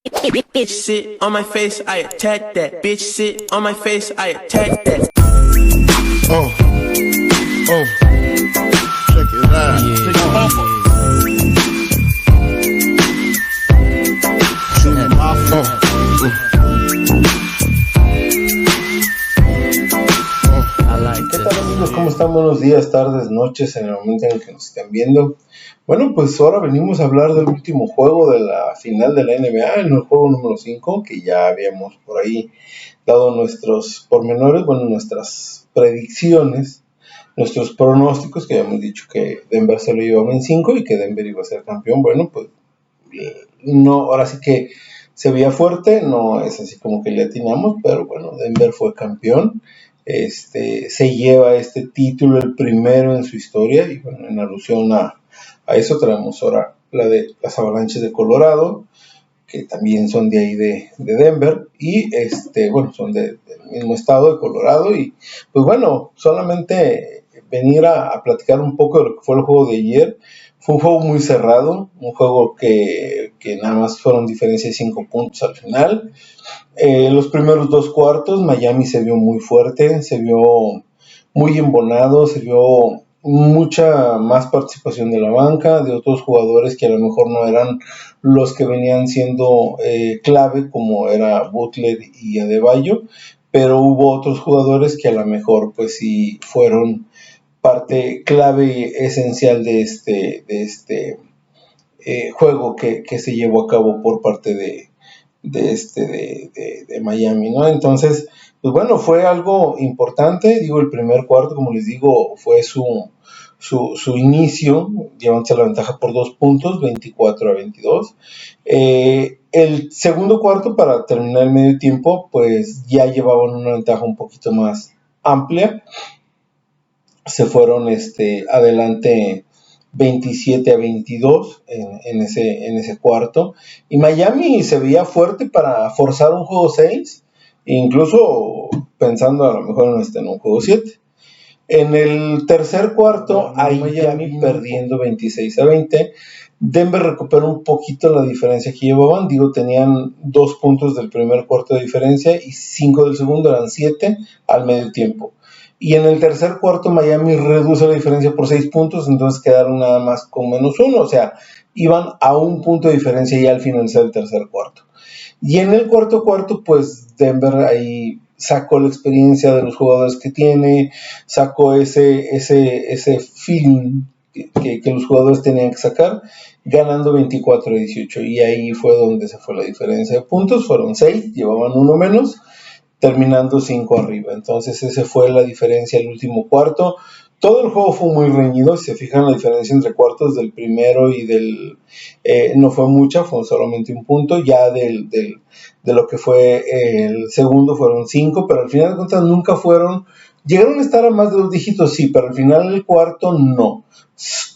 Bitch sit on my face, I attack that. Bitch sit on my face, I attack that. Check it out. ¿Qué tal, amigos? ¿Cómo están? Buenos días, tardes, noches, en el momento en el que nos estén viendo. Bueno, pues ahora venimos a hablar del último juego de la final de la NBA, en el juego número 5, que ya habíamos por ahí dado nuestros pormenores, bueno, nuestras predicciones, nuestros pronósticos, que habíamos dicho que Denver se lo llevaba en 5 y que Denver iba a ser campeón. Bueno, pues no, ahora sí que se veía fuerte, no es así como que le atinamos, pero bueno, Denver fue campeón. Se lleva este título, el primero en su historia, y bueno, en alusión a eso traemos ahora la de las Avalanches de Colorado, que también son de ahí de Denver, y bueno, son del mismo estado de Colorado, y pues bueno, solamente venir a platicar un poco de lo que fue el juego de ayer. Fue un juego muy cerrado, un juego que nada más fueron diferencia de 5 puntos al final. Los primeros 2 cuartos, Miami se vio muy fuerte, se vio muy embonado, se vio mucha más participación de la banca, de otros jugadores que a lo mejor no eran los que venían siendo clave, como era Butler y Adebayo, pero hubo otros jugadores que a lo mejor pues sí fueron parte clave y esencial de este juego que se llevó a cabo por parte de Miami, ¿no? Entonces, pues bueno, fue algo importante. Digo, el primer cuarto, como les digo, fue su inicio, llevándose la ventaja por 2 puntos, 24-22. El segundo cuarto, para terminar el medio tiempo, pues ya llevaban una ventaja un poquito más amplia. Se fueron adelante 27-22 en ese cuarto, y Miami se veía fuerte para forzar un juego 6, incluso pensando a lo mejor en un juego 7. En el tercer cuarto, ahí Miami perdiendo 26-20. Denver recuperó un poquito la diferencia que llevaban. Digo, tenían 2 puntos del primer cuarto de diferencia y 5 del segundo, eran 7 al medio tiempo. Y en el tercer cuarto Miami reduce la diferencia por 6 puntos, entonces quedaron nada más con -1, o sea, iban a 1 punto de diferencia ya al finalizar el tercer cuarto. Y en el cuarto cuarto, pues Denver ahí sacó la experiencia de los jugadores que tiene, sacó ese feeling que los jugadores tenían que sacar, ganando 24-18, y ahí fue donde se fue la diferencia de puntos. Fueron 6, llevaban 1 menos, terminando 5 arriba. Entonces esa fue la diferencia el último cuarto. Todo el juego fue muy reñido. Si se fijan, la diferencia entre cuartos del primero y del no fue mucha, fue solamente 1 punto. Ya de lo que fue el segundo fueron 5, pero al final de cuentas nunca llegaron a estar a más de 2 dígitos, sí, pero al final del cuarto no.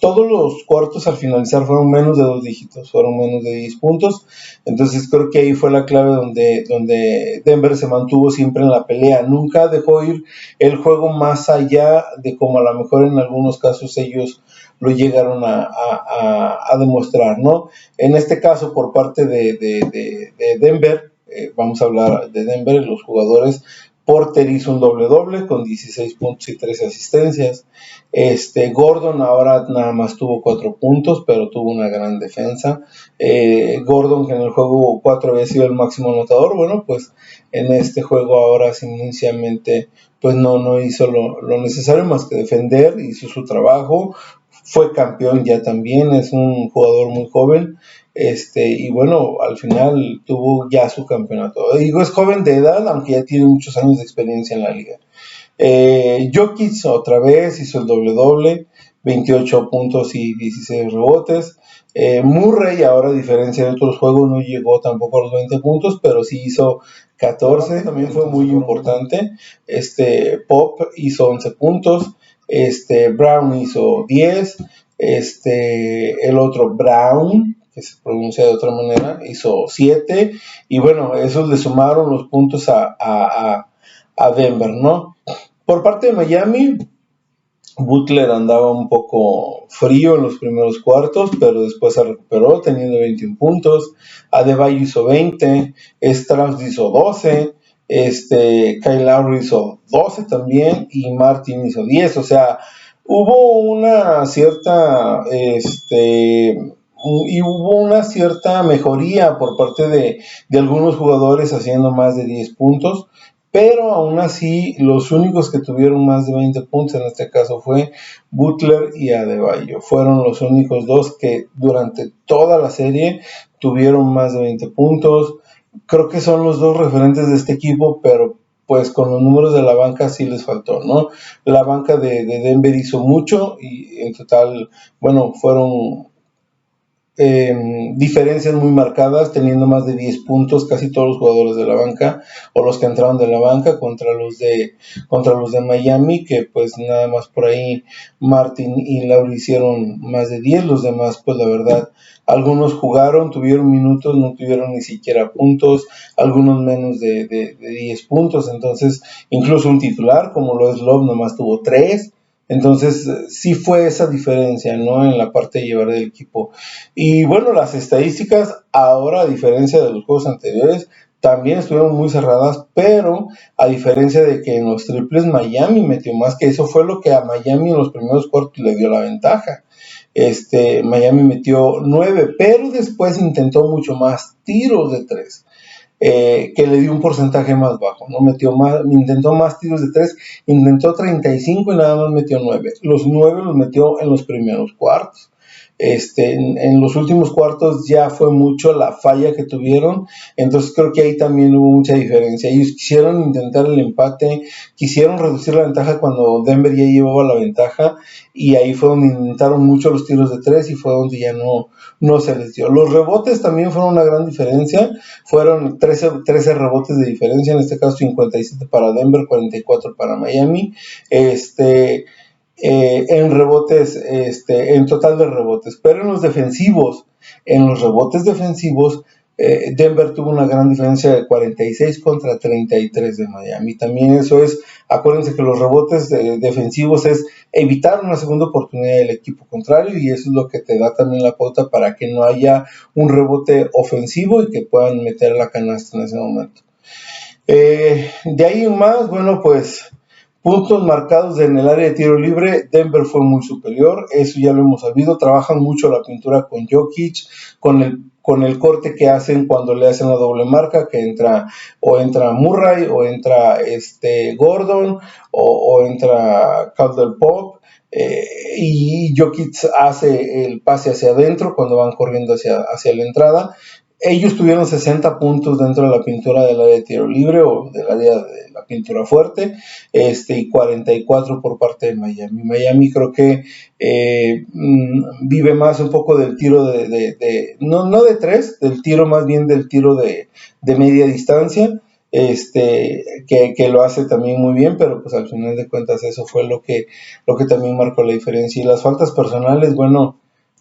Todos los cuartos al finalizar fueron menos de 2 dígitos, fueron menos de 10 puntos. Entonces creo que ahí fue la clave donde Denver se mantuvo siempre en la pelea, nunca dejó ir el juego más allá de como a lo mejor en algunos casos ellos lo llegaron a demostrar, ¿no? En este caso, por parte de Denver, vamos a hablar de Denver, los jugadores. Porter hizo un doble con 16 puntos y 13 asistencias. Gordon ahora nada más tuvo 4 puntos, pero tuvo una gran defensa. Gordon, que en el juego 4 había sido el máximo anotador, bueno, pues en este juego ahora inicialmente pues no hizo lo necesario más que defender, hizo su trabajo, fue campeón ya también, es un jugador muy joven. Y bueno, al final tuvo ya su campeonato. Digo, es joven de edad, aunque ya tiene muchos años de experiencia en la liga. Jokic otra vez hizo el doble, 28 puntos y 16 rebotes. Murray, ahora a diferencia de otros juegos, no llegó tampoco a los 20 puntos, pero sí hizo 14, también fue muy importante. Pop hizo 11 puntos, Brown hizo 10, el otro Brown, que se pronuncia de otra manera, hizo 7, y bueno, esos le sumaron los puntos a Denver, ¿no? Por parte de Miami, Butler andaba un poco frío en los primeros cuartos, pero después se recuperó teniendo 21 puntos. Adebayo hizo 20, Strauss hizo 12, Kyle Lowry hizo 12 también y Martin hizo 10. O sea, hubo una cierta y hubo una cierta mejoría por parte de algunos jugadores haciendo más de 10 puntos, pero aún así los únicos que tuvieron más de 20 puntos en este caso fue Butler y Adebayo. Fueron los únicos dos que durante toda la serie tuvieron más de 20 puntos. Creo que son los dos referentes de este equipo, pero pues con los números de la banca sí les faltó, ¿no? La banca de Denver hizo mucho y en total, bueno, fueron diferencias muy marcadas, teniendo más de 10 puntos casi todos los jugadores de la banca o los que entraron de la banca contra los de Miami, que pues nada más por ahí Martin y Lauri hicieron más de 10. Los demás pues la verdad algunos jugaron, tuvieron minutos, no tuvieron ni siquiera puntos, algunos menos de 10 puntos, entonces incluso un titular como lo es Love nomás tuvo 3. Entonces, sí fue esa diferencia, ¿no? En la parte de llevar del equipo. Y bueno, las estadísticas ahora, a diferencia de los juegos anteriores, también estuvieron muy cerradas, pero a diferencia de que en los triples Miami metió más, que eso fue lo que a Miami en los primeros cuartos le dio la ventaja. Miami metió 9, pero después intentó mucho más tiros de 3. Que le dio un porcentaje más bajo, ¿no? Intentó más tiros de 3, intentó 35 y nada más metió 9. Los 9 los metió en los primeros cuartos. En los últimos cuartos ya fue mucho la falla que tuvieron, entonces creo que ahí también hubo mucha diferencia. Ellos quisieron intentar el empate, quisieron reducir la ventaja cuando Denver ya llevaba la ventaja, y ahí fue donde intentaron mucho los tiros de 3 y fue donde ya no se les dio. Los rebotes también fueron una gran diferencia, fueron 13 rebotes de diferencia, en este caso 57 para Denver, 44 para Miami. En rebotes, en total de rebotes, pero en los rebotes defensivos, Denver tuvo una gran diferencia de 46 contra 33 de Miami. También eso es, acuérdense que los rebotes defensivos es evitar una segunda oportunidad del equipo contrario, y eso es lo que te da también la pauta para que no haya un rebote ofensivo y que puedan meter la canasta en ese momento. De ahí en más, bueno, pues puntos marcados en el área de tiro libre, Denver fue muy superior, eso ya lo hemos sabido. Trabajan mucho la pintura con Jokic, con el corte que hacen cuando le hacen la doble marca, que entra Murray, o entra Gordon, o entra Caldwell Pope, y Jokic hace el pase hacia adentro cuando van corriendo hacia la entrada. Ellos tuvieron 60 puntos dentro de la pintura del área de tiro libre o del área de la pintura fuerte, y 44 por parte de Miami. Miami creo que vive más un poco del tiro no de 3, del tiro más bien del tiro de media distancia, que lo hace también muy bien, pero pues al final de cuentas eso fue lo que también marcó la diferencia. Y las faltas personales, bueno,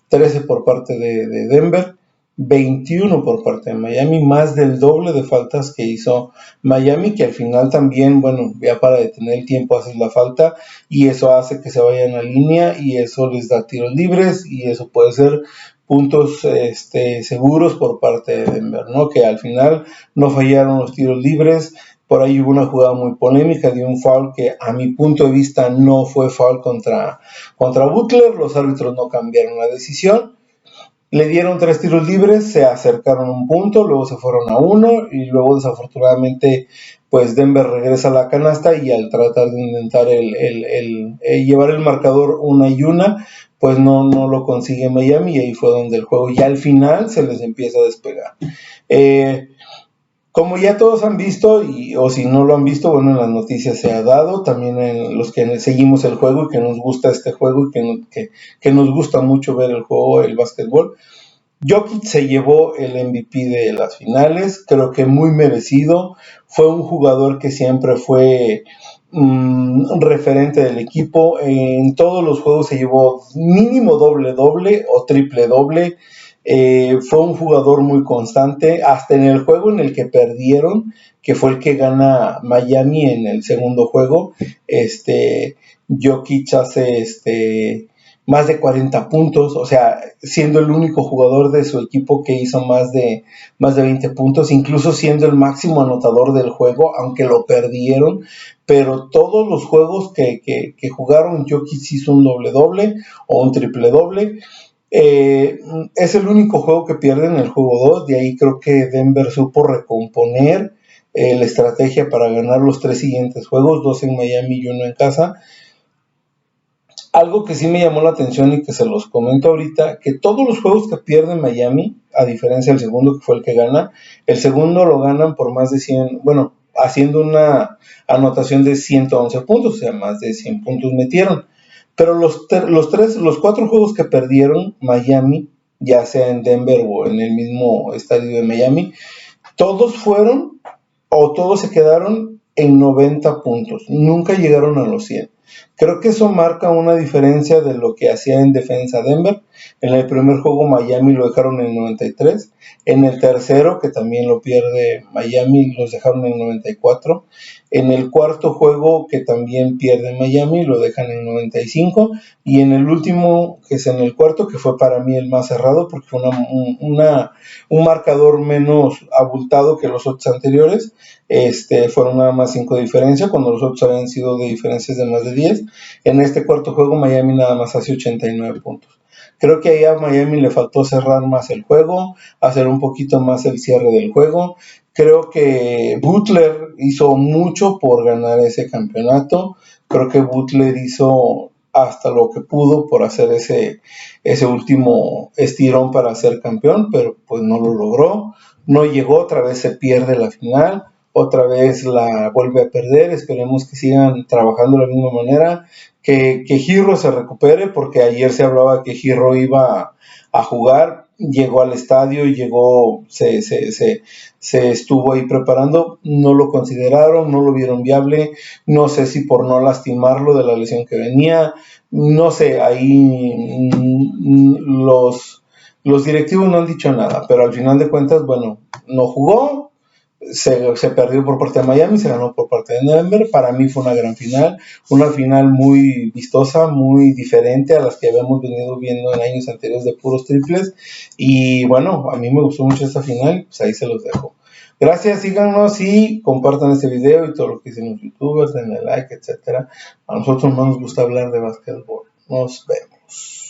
13 por parte de Denver, 21 por parte de Miami, más del doble de faltas que hizo Miami, que al final también, bueno, ya para detener el tiempo haces la falta y eso hace que se vayan a línea y eso les da tiros libres y eso puede ser puntos seguros por parte de Denver, ¿no? Que al final no fallaron los tiros libres. Por ahí hubo una jugada muy polémica de un foul que a mi punto de vista no fue foul contra Butler. Los árbitros no cambiaron la decisión. Le dieron 3 tiros libres, se acercaron un punto, luego se fueron a 1 y luego desafortunadamente pues Denver regresa a la canasta y al tratar de intentar llevar el marcador una y una, pues no lo consigue Miami, y ahí fue donde el juego ya al final se les empieza a despegar. Como ya todos han visto, o si no lo han visto, bueno, en las noticias se ha dado, también en los que seguimos el juego y que nos gusta este juego y que nos gusta mucho ver el juego, el básquetbol. Jokic se llevó el MVP de las finales, creo que muy merecido. Fue un jugador que siempre fue un referente del equipo. En todos los juegos se llevó mínimo doble-doble o triple-doble. Fue un jugador muy constante, hasta en el juego en el que perdieron, que fue el que gana Miami en el segundo juego. Jokic hace más de 40 puntos, o sea, siendo el único jugador de su equipo que hizo más de 20 puntos, incluso siendo el máximo anotador del juego, aunque lo perdieron, pero todos los juegos que jugaron, Jokic hizo un doble-doble o un triple-doble. Es el único juego que pierde en el juego 2, de ahí creo que Denver supo recomponer la estrategia para ganar los 3 siguientes juegos, 2 en Miami y 1 en casa. Algo que sí me llamó la atención y que se los comento ahorita, que todos los juegos que pierde Miami, a diferencia del segundo que fue el que gana, el segundo lo ganan por más de 100, bueno, haciendo una anotación de 111 puntos, o sea, más de 100 puntos metieron. Pero los 4 juegos que perdieron Miami, ya sea en Denver o en el mismo estadio de Miami, todos fueron o todos se quedaron en 90 puntos, nunca llegaron a los 100. Creo que eso marca una diferencia de lo que hacía en defensa Denver. En el primer juego Miami lo dejaron en 93. En el tercero, que también lo pierde Miami, los dejaron en 94. En el cuarto juego, que también pierde Miami, lo dejan en 95. Y en el último, que es en el cuarto, que fue para mí el más cerrado, porque fue un marcador menos abultado que los otros anteriores. Fueron nada más 5 de diferencia, cuando los otros habían sido de diferencias de más de 10. En este cuarto juego Miami nada más hace 89 puntos. Creo que ahí a Miami le faltó cerrar más el juego, hacer un poquito más el cierre del juego. Creo que Butler hizo mucho por ganar ese campeonato. Creo que Butler hizo hasta lo que pudo por hacer ese último estirón para ser campeón, pero pues no lo logró. No llegó, otra vez se pierde la final. Otra vez la vuelve a perder. Esperemos que sigan trabajando de la misma manera, que Herro se recupere, porque ayer se hablaba que Herro iba a jugar, llegó al estadio, se estuvo ahí preparando, no lo consideraron, no lo vieron viable, no sé si por no lastimarlo de la lesión que venía, no sé, ahí los directivos no han dicho nada, pero al final de cuentas, bueno, no jugó. Se perdió por parte de Miami, se ganó por parte de Denver. Para mí fue una final muy vistosa, muy diferente a las que habíamos venido viendo en años anteriores de puros triples. Y bueno, a mí me gustó mucho esta final, pues ahí se los dejo. Gracias, síganos y compartan este video y todo lo que dicen los youtubers, denle like, etcétera. A nosotros no nos gusta hablar de básquetbol. Nos vemos.